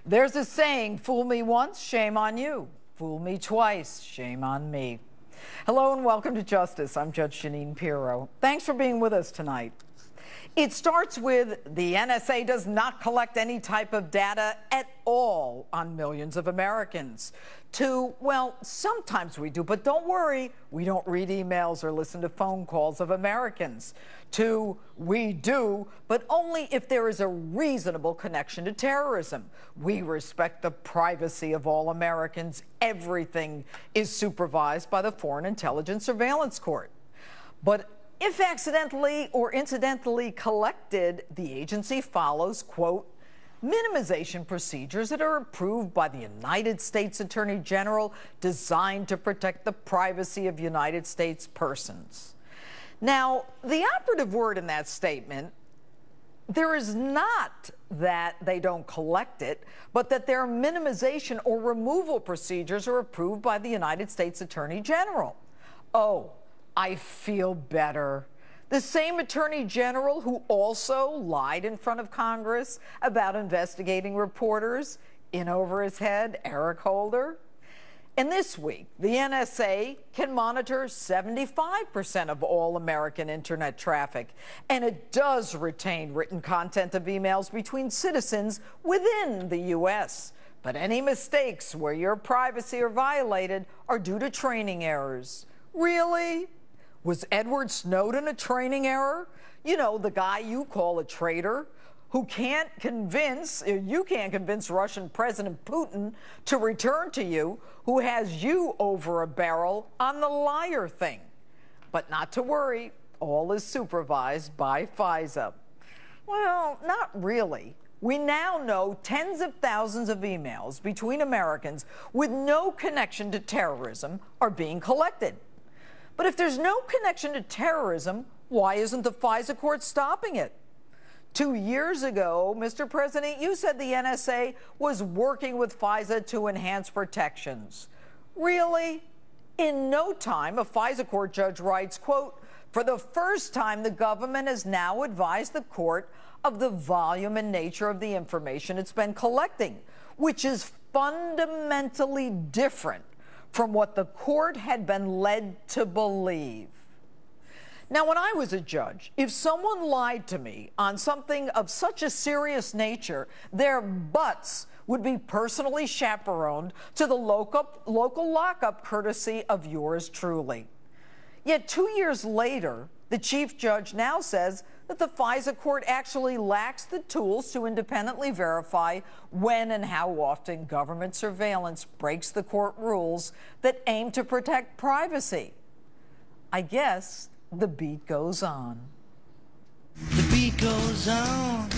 There's a saying, fool me once, shame on you. Fool me twice, shame on me. Hello and welcome to Justice. I'm Judge Jeanine Pirro. Thanks for being with us tonight. It starts with the NSA does not collect any type of data at all on millions of Americans. To, well, sometimes we do, but don't worry, we don't read emails or listen to phone calls of Americans. To, we do, but only if there is a reasonable connection to terrorism. We respect the privacy of all Americans. Everything is supervised by the Foreign Intelligence Surveillance Court. But if accidentally or incidentally collected, the agency follows, quote, minimization procedures that are approved by the United States Attorney General designed to protect the privacy of United States persons. Now, the operative word in that statement, there is not that they don't collect it, but that their minimization or removal procedures are approved by the United States Attorney General. Oh, I feel better. The same Attorney General who also lied in front of Congress about investigating reporters, in over his head, Eric Holder. And this week, the NSA can monitor 75% of all American internet traffic, and it does retain written content of emails between citizens within the U.S. But any mistakes where your privacy are violated are due to training errors. Really? Was Edward Snowden a training error? You know, the guy you call a traitor, who you can't convince Russian President Putin to return to you, who has you over a barrel on the liar thing. But not to worry, all is supervised by FISA. Well, not really. We now know tens of thousands of emails between Americans with no connection to terrorism are being collected. But if there's no connection to terrorism, why isn't the FISA court stopping it? 2 years ago, Mr. President, you said the NSA was working with FISA to enhance protections. Really? In no time, a FISA court judge writes, quote, for the first time, the government has now advised the court of the volume and nature of the information it's been collecting, which is fundamentally different from what the court had been led to believe. Now, when I was a judge, if someone lied to me on something of such a serious nature, their butts would be personally chaperoned to the local lockup courtesy of yours truly. Yet 2 years later, the chief judge now says that the FISA court actually lacks the tools to independently verify when and how often government surveillance breaks the court rules that aim to protect privacy. I guess the beat goes on. The beat goes on.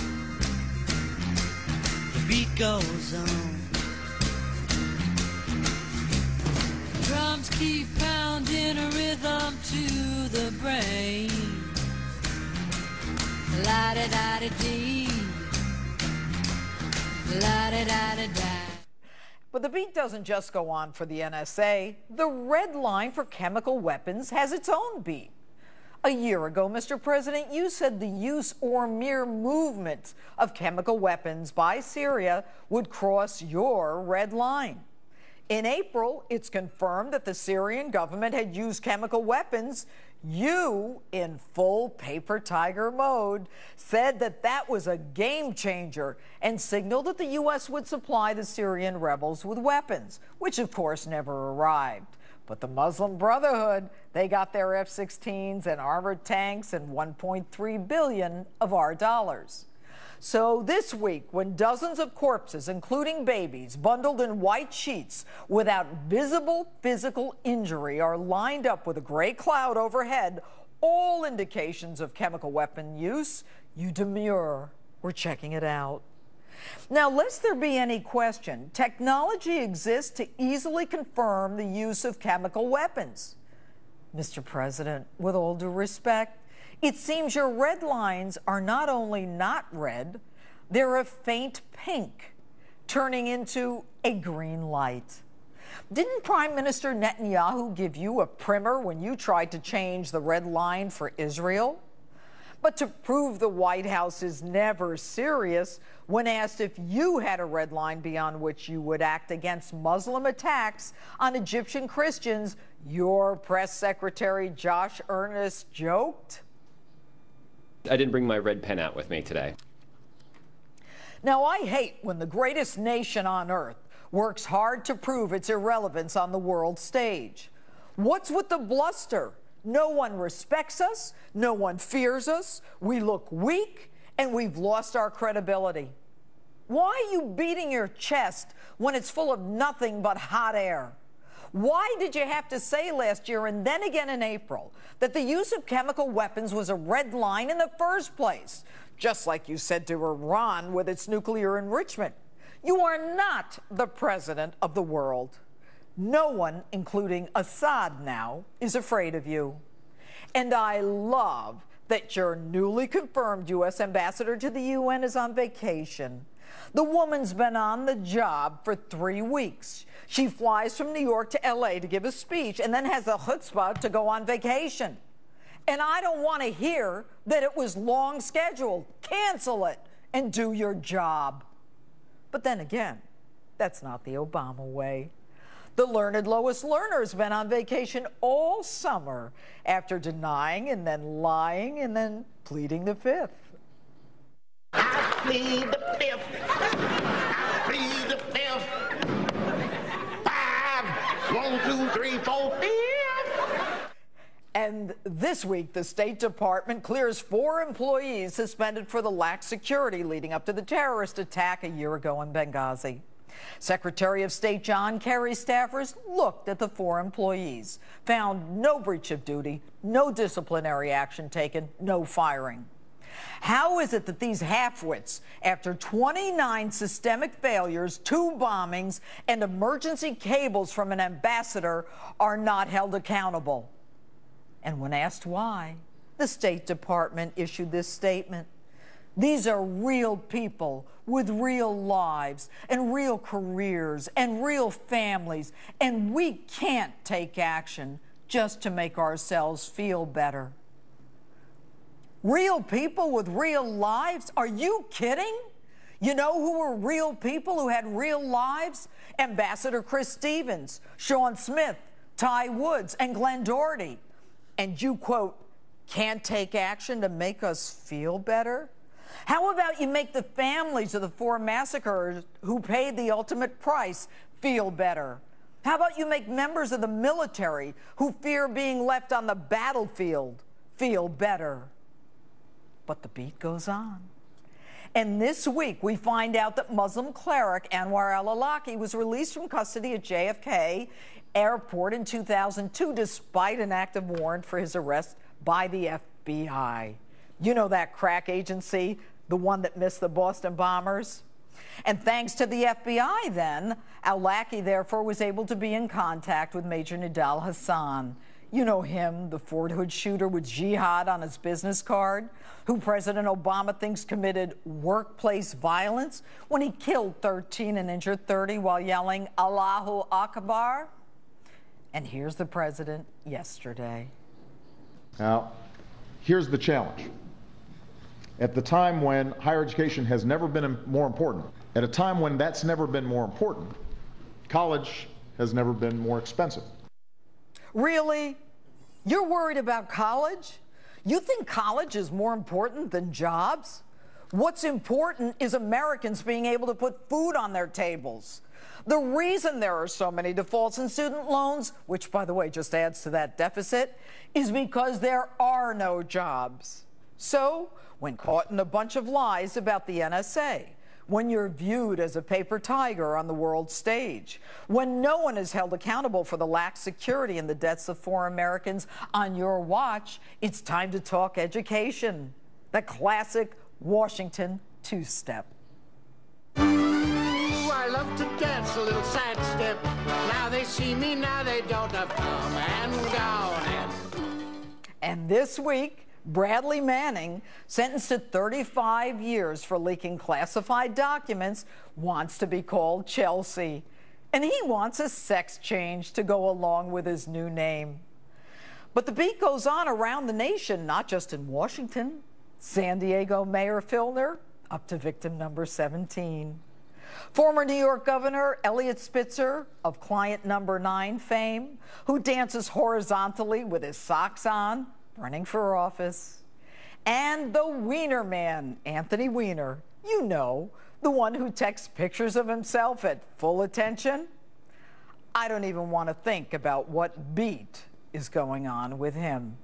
The beat goes on. Drums keep pounding a rhythm to the brain. La-da-da-da-dee. La-da-da-da-da. But the beat doesn't just go on for the NSA. The red line for chemical weapons has its own beat. A year ago, Mr. President, you said the use or mere movement of chemical weapons by Syria would cross your red line. In April, it's confirmed that the Syrian government had used chemical weapons. You, in full paper tiger mode, said that that was a game changer and signaled that the U.S. would supply the Syrian rebels with weapons, which of course never arrived. But the Muslim Brotherhood, they got their F-16s and armored tanks and $1.3 billion of our dollars. So this week, when dozens of corpses, including babies, bundled in white sheets without visible physical injury are lined up with a gray cloud overhead, all indications of chemical weapon use, you demur. We're checking it out. Now, lest there be any question, technology exists to easily confirm the use of chemical weapons. Mr. President, with all due respect, it seems your red lines are not only not red, they're a faint pink, turning into a green light. Didn't Prime Minister Netanyahu give you a primer when you tried to change the red line for Israel? But to prove the White House is never serious, when asked if you had a red line beyond which you would act against Muslim attacks on Egyptian Christians, your press secretary Josh Earnest joked. I didn't bring my red pen out with me today. Now, I hate when the greatest nation on earth works hard to prove its irrelevance on the world stage. What's with the bluster? No one respects us, no one fears us, we look weak, and we've lost our credibility. Why are you beating your chest when it's full of nothing but hot air? Why did you have to say last year and then again in April that the use of chemical weapons was a red line in the first place? Just like you said to Iran with its nuclear enrichment. You are not the president of the world. No one, including Assad now, is afraid of you. And I love that your newly confirmed U.S. ambassador to the UN is on vacation. The woman's been on the job for 3 weeks. She flies from New York to L.A. to give a speech and then has the chutzpah to go on vacation. And I don't want to hear that it was long scheduled. Cancel it and do your job. But then again, that's not the Obama way. The learned Lois Lerner's been on vacation all summer after denying and then lying and then pleading the fifth. I plead the fifth. I plead the fifth. 5, 1, 2, 3, 4, 5. And this week, the State Department clears 4 employees suspended for the lax security leading up to the terrorist attack a year ago in Benghazi. Secretary of State John Kerry's staffers looked at the 4 employees, found no breach of duty, no disciplinary action taken, no firing. How is it that these halfwits, after 29 systemic failures, 2 bombings, and emergency cables from an ambassador, are not held accountable? And when asked why, the State Department issued this statement. These are real people with real lives and real careers and real families, and we can't take action just to make ourselves feel better. Real people with real lives? Are you kidding? You know who were real people who had real lives? Ambassador Chris Stevens, Sean Smith, Ty Woods, and Glenn Doherty. And you, quote, can't take action to make us feel better? How about you make the families of the 4 massacres who paid the ultimate price feel better? How about you make members of the military who fear being left on the battlefield feel better? But the beat goes on. And this week, we find out that Muslim cleric Anwar al-Awlaki was released from custody at JFK Airport in 2002, despite an active warrant for his arrest by the FBI. You know that crack agency, the one that missed the Boston bombers? And thanks to the FBI then, al-Awlaki therefore was able to be in contact with Major Nidal Hassan. You know him, the Fort Hood shooter with jihad on his business card, who President Obama thinks committed workplace violence when he killed 13 and injured 30 while yelling Allahu Akbar. And here's the president yesterday. Now, here's the challenge. At the time when higher education has never been more important, at a time when that's never been more important, college has never been more expensive. Really? You're worried about college? You think college is more important than jobs? What's important is Americans being able to put food on their tables. The reason there are so many defaults in student loans, which, by the way, just adds to that deficit, is because there are no jobs. So, when caught in a bunch of lies about the NSA, when you're viewed as a paper tiger on the world stage, when no one is held accountable for the lax security and the deaths of 4 Americans on your watch, it's time to talk education. The classic Washington 2-step. I love to dance a little side step. Now they see me, now they don't. I've come and gone. And this week, Bradley Manning, sentenced to 35 years for leaking classified documents, wants to be called Chelsea. And he wants a sex change to go along with his new name. But the beat goes on around the nation, not just in Washington. San Diego Mayor Filner up to victim number 17. Former New York Governor Eliot Spitzer of client number 9 fame, who dances horizontally with his socks on, running for office. And the Wiener Man, Anthony Weiner, you know, the one who texts pictures of himself at full attention. I don't even want to think about what beat is going on with him.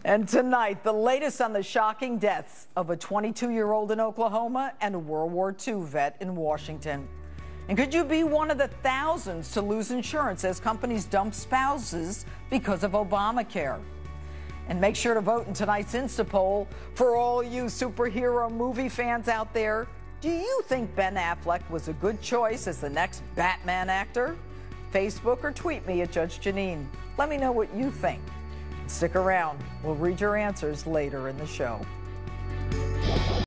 And tonight, the latest on the shocking deaths of a 22-year-old in Oklahoma and a World War II vet in Washington. And could you be one of the thousands to lose insurance as companies dump spouses because of Obamacare? And make sure to vote in tonight's Insta poll. For all you superhero movie fans out there, do you think Ben Affleck was a good choice as the next Batman actor? Facebook or tweet me at Judge Jeanine. Let me know what you think. Stick around. We'll read your answers later in the show.